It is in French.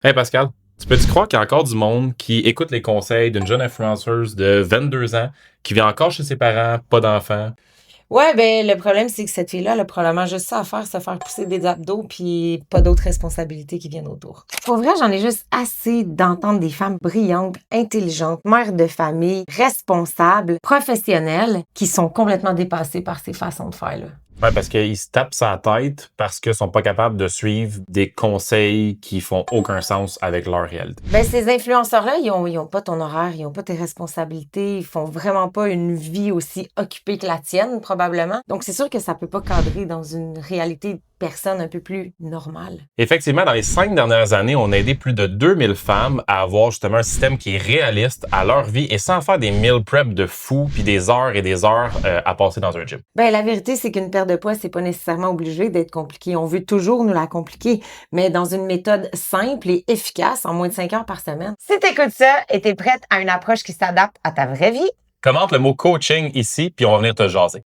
Hey Pascal, tu peux-tu croire qu'il y a encore du monde qui écoute les conseils d'une jeune influenceuse de 22 ans qui vit encore chez ses parents, pas d'enfants? Ouais, ben le problème, c'est que cette fille-là, elle a probablement juste ça à faire, se faire pousser des abdos, puis pas d'autres responsabilités qui viennent autour. Pour vrai, j'en ai juste assez d'entendre des femmes brillantes, intelligentes, mères de famille, responsables, professionnelles, qui sont complètement dépassées par ces façons de faire-là. Ouais, parce qu'ils se tapent sa tête parce qu'ils sont pas capables de suivre des conseils qui font aucun sens avec leur réalité. Ben, ces influenceurs-là, ils ont pas ton horaire, ils ont pas tes responsabilités, ils font vraiment pas une vie aussi occupée que la tienne, probablement. Donc, c'est sûr que ça peut pas cadrer dans une réalité de personne un peu plus normale. Effectivement, dans les 5 dernières années, on a aidé plus de 2000 femmes à avoir justement un système qui est réaliste à leur vie et sans faire des meal prep de fou puis des heures et des heures à passer dans un gym. Ben, la vérité, c'est qu'une perte de poids, c'est pas nécessairement obligé d'être compliqué. On veut toujours nous la compliquer, mais dans une méthode simple et efficace en moins de 5 heures par semaine. Si t'écoutes ça et t'es prête à une approche qui s'adapte à ta vraie vie, Commente le mot coaching ici puis on va venir te jaser.